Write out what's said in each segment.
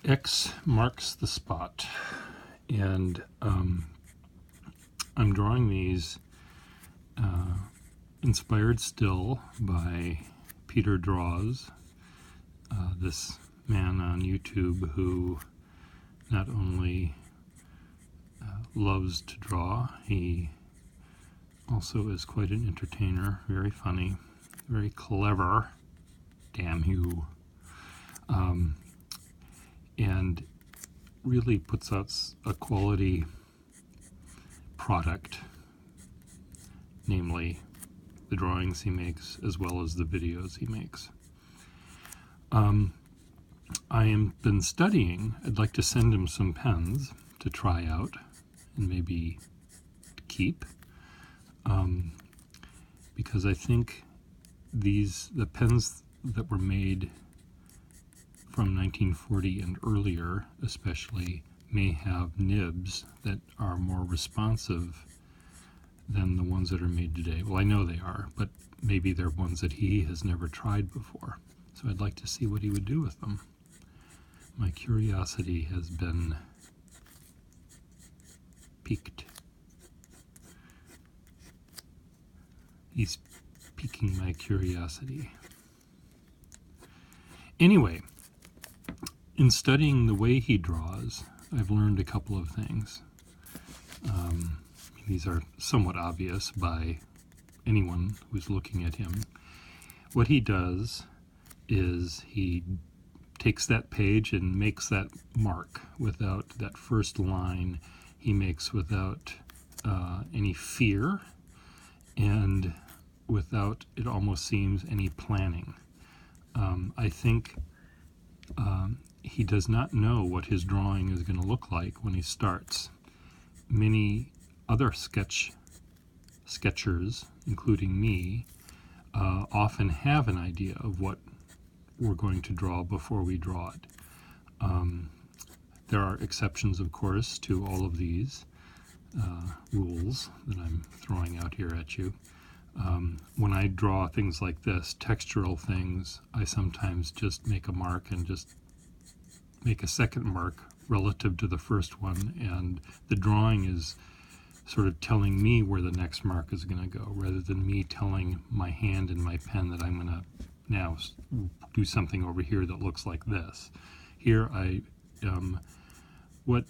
X marks the spot, and I'm drawing these inspired still by Peterdraws, this man on YouTube who not only loves to draw, he also is quite an entertainer, very funny, very clever, damn you, and really puts out a quality product, namely the drawings he makes as well as the videos he makes. I have been studying. I'd like to send him some pens to try out and maybe keep, because I think the pens that were made from 1940 and earlier especially may have nibs that are more responsive than the ones that are made today. Well, I know they are, but maybe they're ones that he has never tried before. So I'd like to see what he would do with them. My curiosity has been piqued. He's piquing my curiosity. Anyway, in studying the way he draws, I've learned a couple of things. These are somewhat obvious by anyone who's looking at him. What he does is he takes that page and makes that mark without that first line. He makes without any fear and without, it almost seems, any planning. I think he does not know what his drawing is going to look like when he starts. Many other sketchers, including me, often have an idea of what we're going to draw before we draw it. There are exceptions, of course, to all of these rules that I'm throwing out here at you. When I draw things like this, textural things, I sometimes just make a mark and just make a second mark relative to the first one, and the drawing is sort of telling me where the next mark is going to go, rather than me telling my hand and my pen that I'm going to now do something over here that looks like this. Here I am what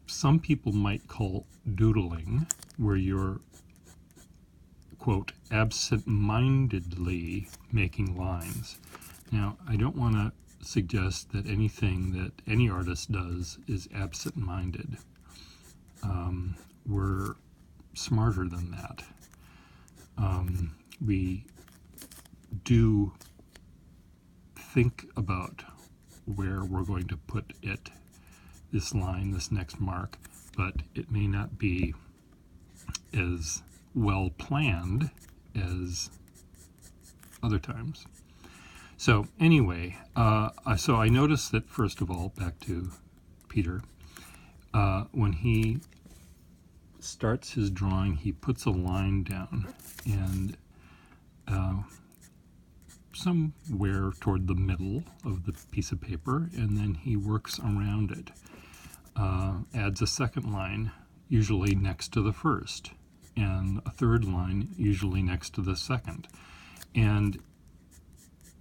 some people might call doodling, where you're, quote, absent-mindedly making lines. Now, I don't want to suggest that anything that any artist does is absent-minded. We're smarter than that. We do think about where we're going to put it, this line, this next mark, but it may not be as well planned as other times. So anyway, so I noticed that, first of all, back to Peter, when he starts his drawing, he puts a line down, and somewhere toward the middle of the piece of paper, and then he works around it, adds a second line, usually next to the first, and a third line, usually next to the second. And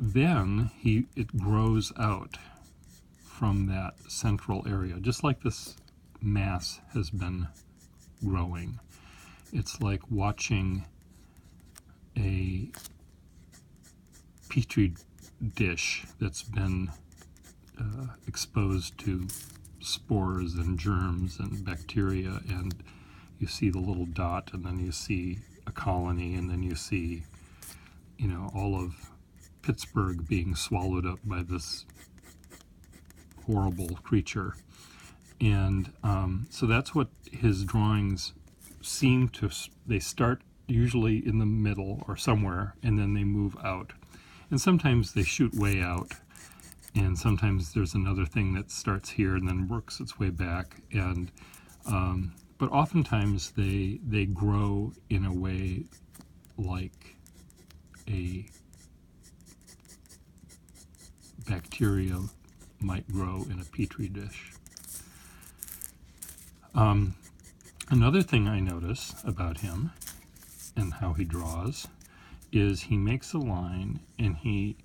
then it grows out from that central area, just like this mass has been growing. It's like watching a petri dish that's been exposed to spores and germs and bacteria, and you see the little dot, and then you see a colony, and then you see, all of Pittsburgh being swallowed up by this horrible creature. And so that's what his drawings seem to, they start usually in the middle or somewhere, and then they move out. And sometimes they shoot way out, and sometimes there's another thing that starts here and then works its way back. And but oftentimes they grow in a way like a bacteria might grow in a petri dish. Another thing I notice about him and how he draws is he makes a line and he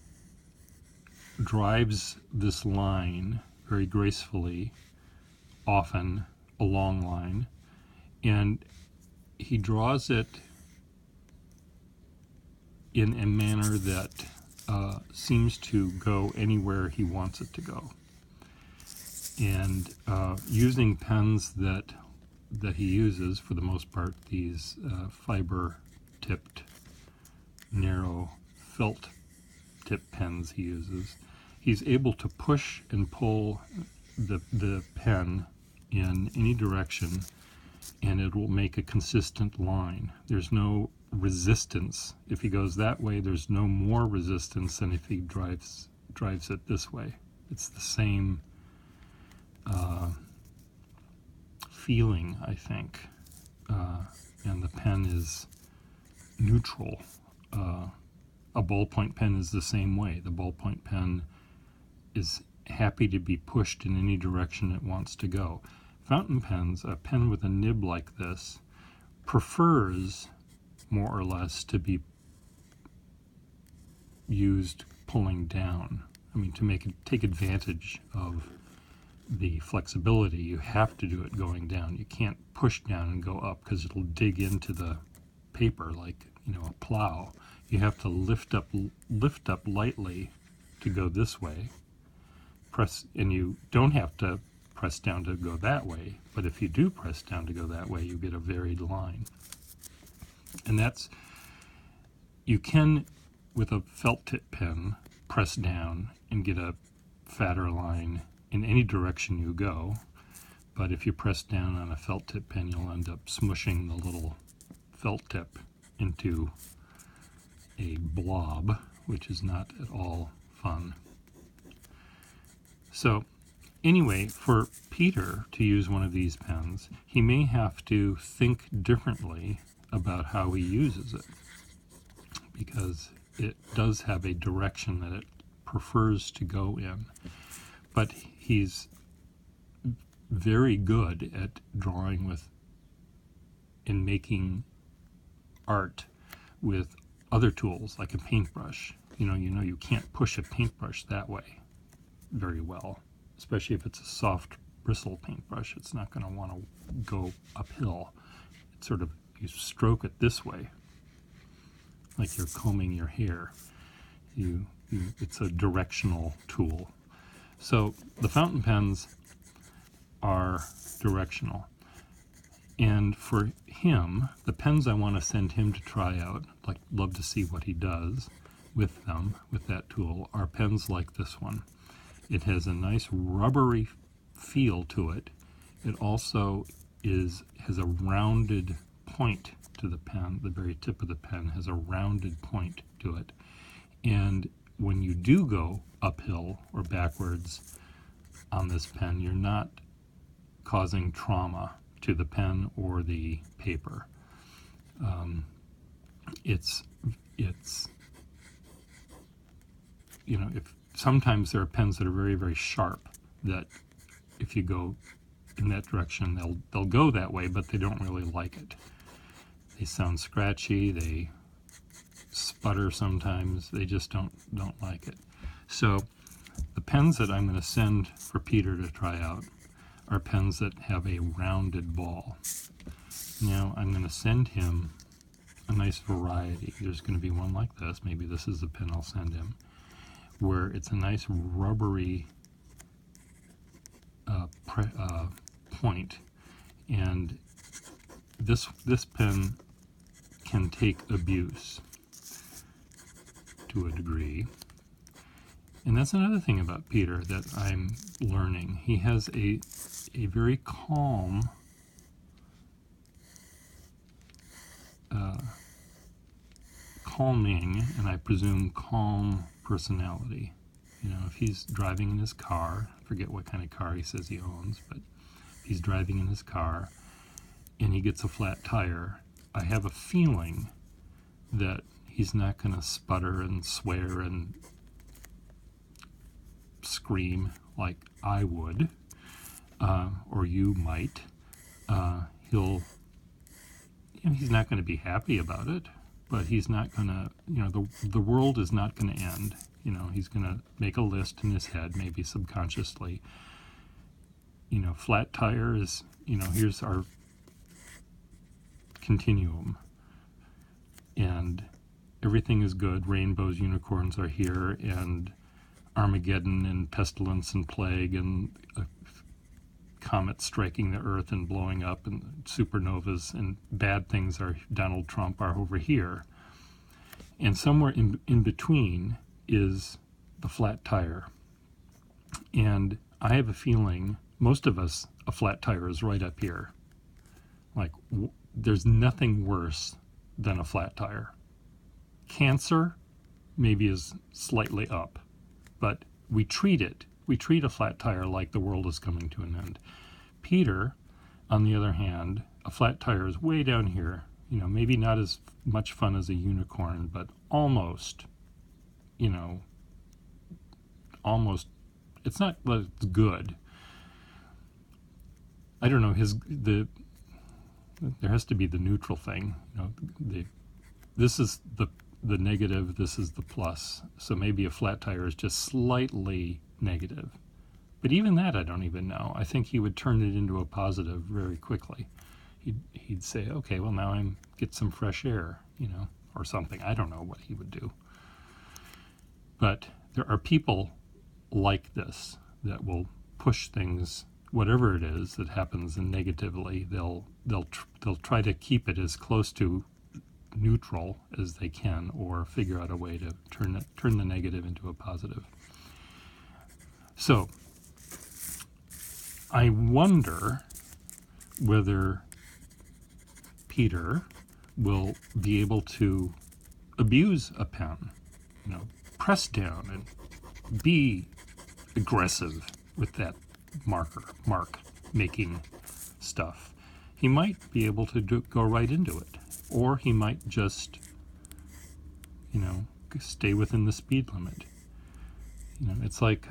drives this line very gracefully, often a long line, and he draws it in a manner that seems to go anywhere he wants it to go. And using pens that he uses, for the most part, these fiber-tipped, narrow felt tip pens he uses, he's able to push and pull the pen in any direction, and it will make a consistent line. There's no resistance. If he goes that way, there's no more resistance than if he drives it this way. It's the same feeling, I think, and the pen is neutral. A ballpoint pen is the same way. The ballpoint pen is happy to be pushed in any direction it wants to go. Fountain pens, a pen with a nib like this, prefers more or less to be used pulling down. I mean, to take advantage of the flexibility, you have to do it going down. You can't push down and go up because it'll dig into the paper like, a plow. You have to lift up lightly to go this way. And you don't have to press down to go that way, but if you do press down to go that way, you get a varied line. And you can, with a felt tip pen, press down and get a fatter line in any direction you go, but if you press down on a felt tip pen, you'll end up smushing the little felt tip into a blob, which is not at all fun. So anyway, for Peter to use one of these pens, he may have to think differently about how he uses it, because it does have a direction that it prefers to go in. But he's very good at drawing and making art with other tools, like a paintbrush. You can't push a paintbrush that way very well, especially if it's a soft bristle paintbrush. It's not going to want to go uphill. It's sort of, you stroke it this way, like you're combing your hair. It's a directional tool. So the fountain pens are directional. And for him, the pens I want to send him to try out, love to see what he does with them, with that tool, are pens like this one. It has a nice rubbery feel to it. It also has a rounded point to the pen. The very tip of the pen has a rounded point to it. And when you do go uphill or backwards on this pen, you're not causing trauma to the pen or the paper. If sometimes there are pens that are very, very sharp, that if you go in that direction, they'll go that way, but they don't really like it. They sound scratchy, they sputter sometimes, they just don't like it. So the pens that I'm going to send for Peter to try out are pens that have a rounded ball. Now I'm going to send him a nice variety. There's going to be one like this, maybe this is the pen I'll send him, where it's a nice rubbery point, and this pen can take abuse to a degree. And that's another thing about Peter that I'm learning. He has a very calming, and I presume calm personality. If he's driving in his car, I forget what kind of car he says he owns, but if he's driving in his car and he gets a flat tire, I have a feeling that he's not going to sputter and swear and scream like I would, or you might, he's not going to be happy about it, but he's not going to, the world is not going to end. He's going to make a list in his head, maybe subconsciously. Flat tire is, here's our continuum. And everything is good. Rainbows, unicorns are here, and Armageddon and pestilence and plague and comets striking the earth and blowing up and supernovas and bad things are Donald Trump are over here. And somewhere in between is the flat tire. And I have a feeling most of us, a flat tire is right up here. Like, there's nothing worse than a flat tire. Cancer maybe is slightly up, but we treat a flat tire like the world is coming to an end. Peter, on the other hand, a flat tire is way down here, maybe not as much fun as a unicorn, but almost, it's not that it's good. I don't know, there has to be the neutral thing, this is the negative, this is the plus. So maybe a flat tire is just slightly negative. But even that, I don't even know. I think he would turn it into a positive very quickly. He'd say, okay, well, now I get some fresh air, or something. I don't know what he would do. But there are people like this that will push things, whatever it is that happens negatively, they'll try to keep it as close to neutral as they can, or figure out a way to turn the negative into a positive. So I wonder whether Peter will be able to abuse a pen, press down and be aggressive with that mark making stuff. He might be able to go right into it, or he might just, stay within the speed limit. It's like,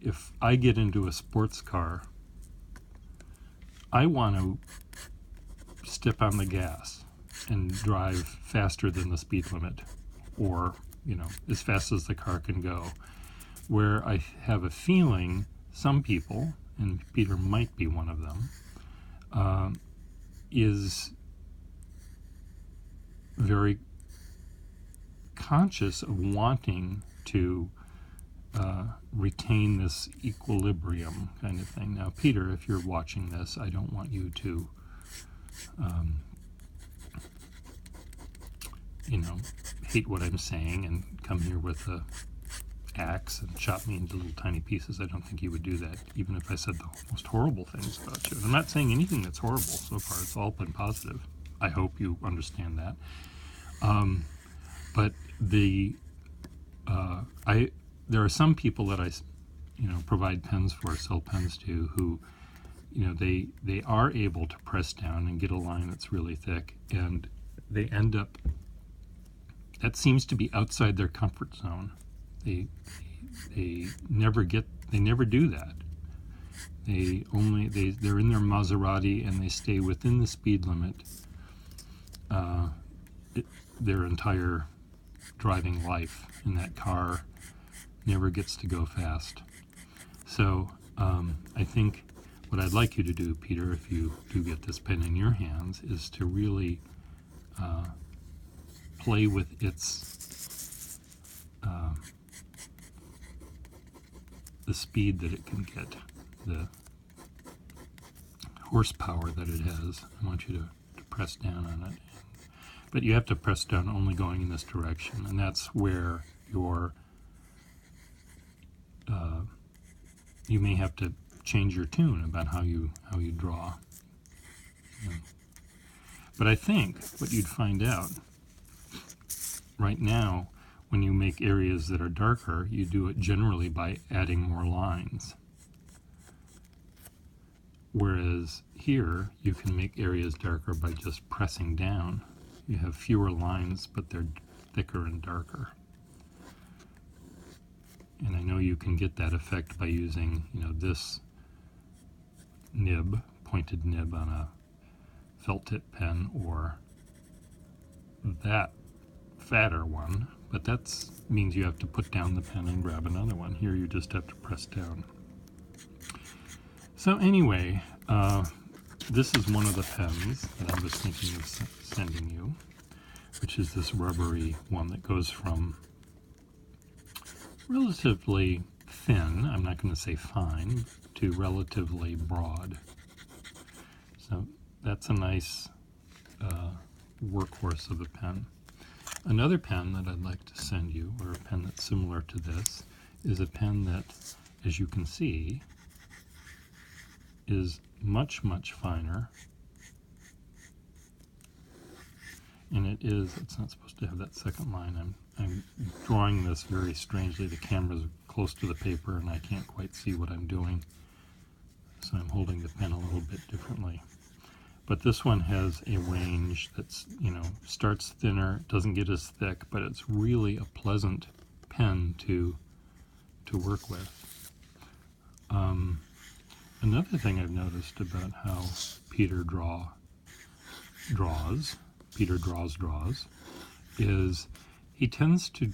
if I get into a sports car, I want to step on the gas and drive faster than the speed limit, or, as fast as the car can go. Where I have a feeling some people, and Peter might be one of them, is very conscious of wanting to retain this equilibrium kind of thing. Now, Peter, if you're watching this, I don't want you to, hate what I'm saying and come here with a axe and chop me into little tiny pieces. I don't think you would do that, even if I said the most horrible things about you. And I'm not saying anything that's horrible so far. It's all been positive. I hope you understand that. But there are some people that I, provide pens for, sell pens to, who, they are able to press down and get a line that's really thick, and they end up, that seems to be outside their comfort zone. They never do that. They're in their Maserati and they stay within the speed limit their entire driving life, and that car never gets to go fast. So I think what I'd like you to do, Peter, if you do get this pen in your hands, is to really play with its the speed that it can get, the horsepower that it has. I want you to press down on it. But you have to press down only going in this direction, and that's where you may have to change your tune about how you draw. But I think what you'd find out right now, when you make areas that are darker, you do it generally by adding more lines. Whereas here, you can make areas darker by just pressing down. You have fewer lines, but they're thicker and darker. And I know you can get that effect by using, this nib, pointed nib on a felt tip pen, or that fatter one, but that means you have to put down the pen and grab another one. Here you just have to press down. So anyway, this is one of the pens that I was thinking of sending you, which is this rubbery one that goes from relatively thin, I'm not going to say fine, to relatively broad. So that's a nice workhorse of a pen. Another pen that I'd like to send you, or a pen that's similar to this, is a pen that, as you can see, is much, much finer. And it's not supposed to have that second line. I'm drawing this very strangely. The camera's close to the paper and I can't quite see what I'm doing. So I'm holding the pen a little bit differently. But this one has a range that's, starts thinner, doesn't get as thick, but it's really a pleasant pen to work with. Another thing I've noticed about how Peterdraws draws, is he tends to,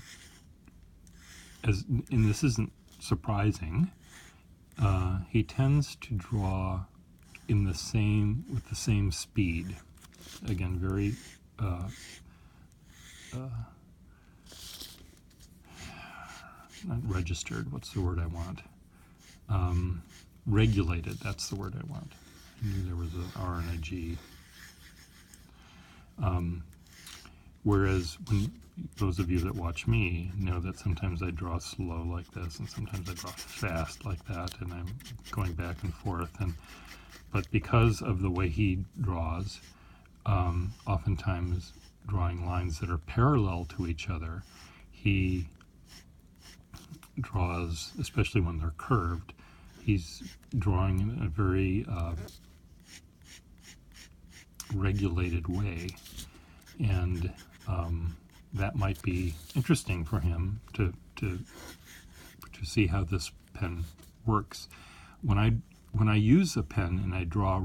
and this isn't surprising, he tends to draw with the same speed. Again, very not registered, what's the word I want? Regulated, that's the word I want. I knew there was an R and a G. Whereas when those of you that watch me know that sometimes I draw slow like this and sometimes I draw fast like that, and I'm going back and forth. But because of the way he draws, oftentimes drawing lines that are parallel to each other, he draws, especially when they're curved, he's drawing in a very regulated way. And that might be interesting for him to see how this pen works. When I use a pen and I draw a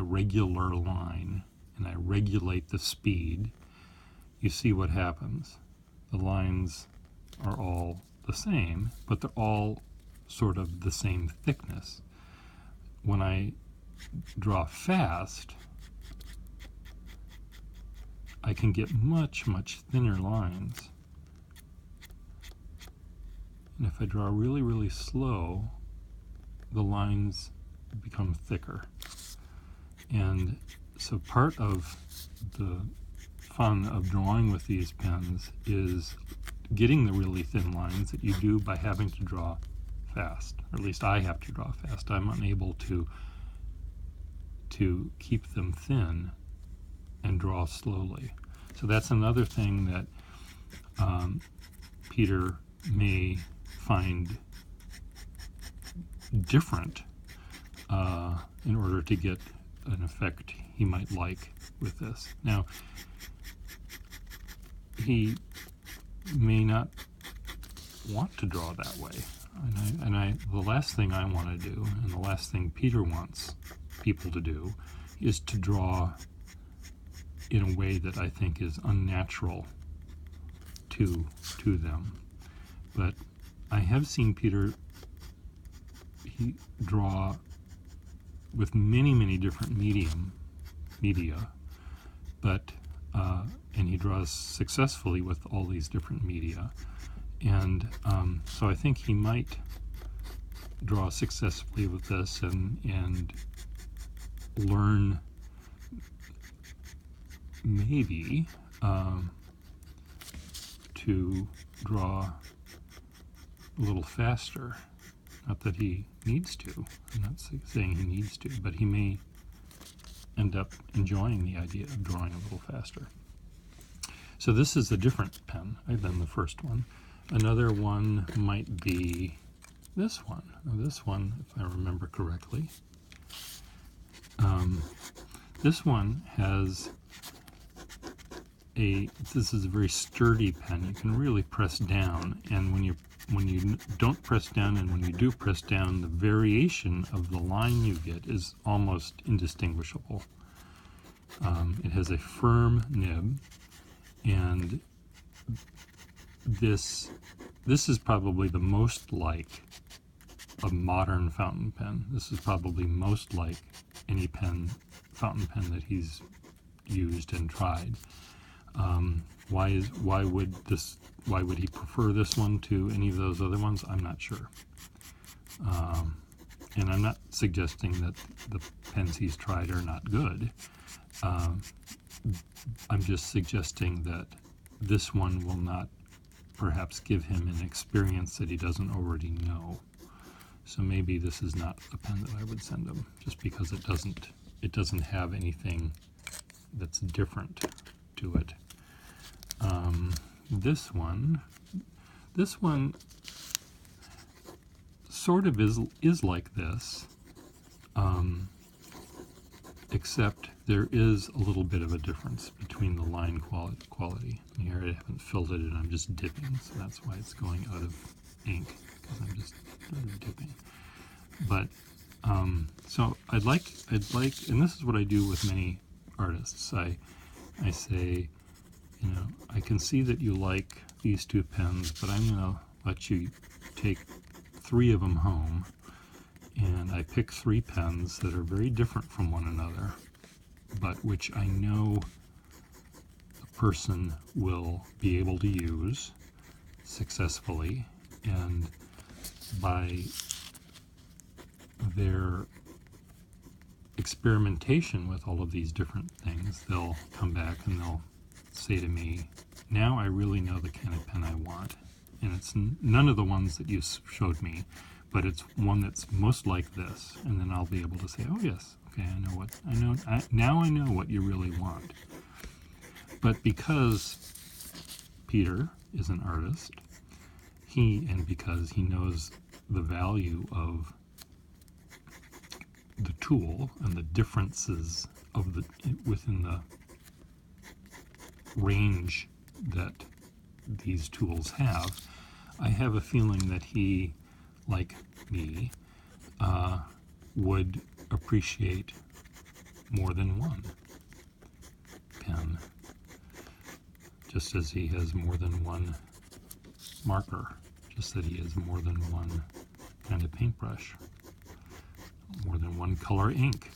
regular line and I regulate the speed, you see what happens. The lines are all the same, but they're all sort of the same thickness. When I draw fast, I can get much, much thinner lines. And if I draw really, really slow, the lines become thicker. And so part of the fun of drawing with these pens is getting the really thin lines that you do by having to draw fast. Or at least I have to draw fast. I'm unable to keep them thin and draw slowly. So that's another thing that Peter may find different in order to get an effect he might like with this. Now, he may not want to draw that way. And the last thing I want to do, and the last thing Peter wants people to do, is to draw in a way that I think is unnatural to them. But I have seen Peter draw with many, many different media, but and he draws successfully with all these different media. And so I think he might draw successfully with this and learn maybe to draw a little faster. Not that he needs to. I'm not saying he needs to, but he may end up enjoying the idea of drawing a little faster. So this is a different pen than the first one. Another one might be this one. Now this one, if I remember correctly, this one has this is a very sturdy pen. You can really press down, and when you don't press down and when you do press down, the variation of the line you get is almost indistinguishable. It has a firm nib, and this is probably the most like a modern fountain pen. This is probably most like any fountain pen that he's used and tried. Why would he prefer this one to any of those other ones? I'm not sure. And I'm not suggesting that the pens he's tried are not good. I'm just suggesting that this one will not perhaps give him an experience that he doesn't already know. So maybe this is not a pen that I would send him, just because it doesn't have anything that's different to it. This one sort of is like this, except there is a little bit of a difference between the line quality. Here I haven't filled it and I'm just dipping, so that's why it's going out of ink, because I'm just dipping. But so I'd like, and this is what I do with many artists. I say, you know, I can see that you like these two pens, but I'm going to let you take 3 of them home, and I pick 3 pens that are very different from one another, but which I know the person will be able to use successfully, and by their experimentation with all of these different things, they'll come back and they'll say to me, now I really know the kind of pen I want. And it's none of the ones that you showed me, but it's one that's most like this. And then I'll be able to say, oh yes, okay, now I know what you really want. But because Peter is an artist, because he knows the value of the tool and the differences of within the range that these tools have, I have a feeling that he, like me, would appreciate more than one pen, just as he has more than one marker, just that he has more than one kind of paintbrush, more than one color ink.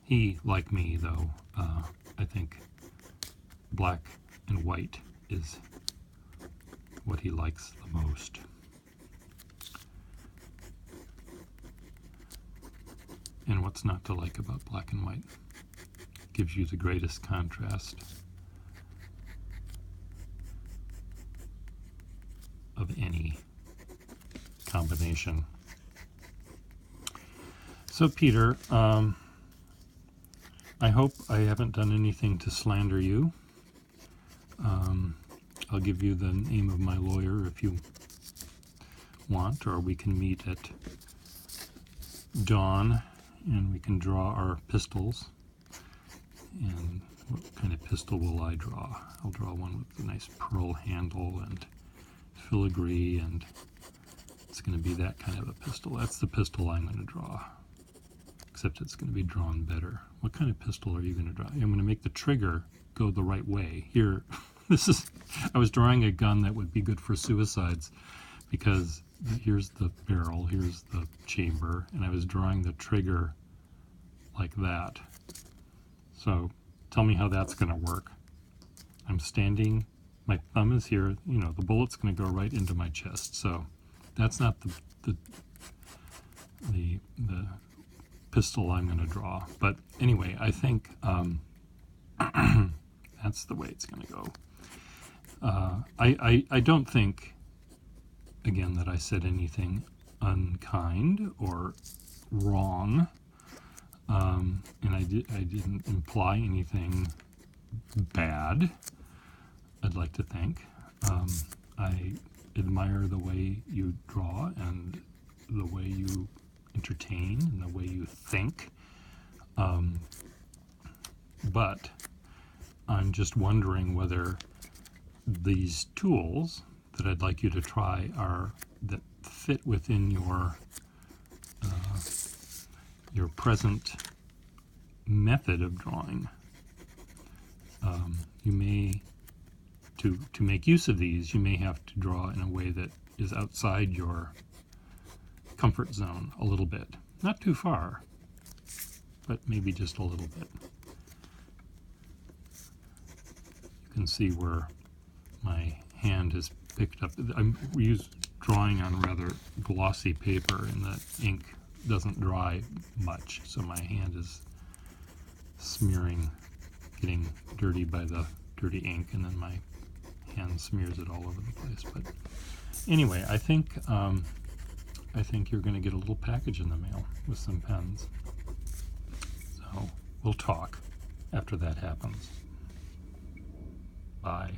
He, like me, though, I think black and white is what he likes the most. And what's not to like about black and white? It gives you the greatest contrast of any combination. So Peter, I hope I haven't done anything to slander you. I'll give you the name of my lawyer if you want, or we can meet at dawn and we can draw our pistols. And what kind of pistol will I draw? I'll draw one with a nice pearl handle and filigree, and it's going to be that kind of a pistol. That's the pistol I'm going to draw, except it's going to be drawn better. What kind of pistol are you going to draw? I'm going to make the trigger go the right way. Here, I was drawing a gun that would be good for suicides, because here's the barrel, here's the chamber, and I was drawing the trigger like that. So tell me how that's going to work. I'm standing, my thumb is here, you know, the bullet's going to go right into my chest. So that's not the pistol I'm going to draw. But anyway, I think that's the way it's going to go. I don't think, again, that I said anything unkind or wrong, and I didn't imply anything bad, I'd like to think. I admire the way you draw and the way you entertain and the way you think, but I'm just wondering whether these tools that I'd like you to try are that fit within your present method of drawing. You may, to make use of these, you may have to draw in a way that is outside your comfort zone a little bit. Not too far, but maybe just a little bit. You can see where my hand has picked up. I'm drawing on rather glossy paper, and the ink doesn't dry much, so my hand is smearing, getting dirty by the dirty ink, and then my hand smears it all over the place. But anyway, I think you're going to get a little package in the mail with some pens. So we'll talk after that happens. Bye.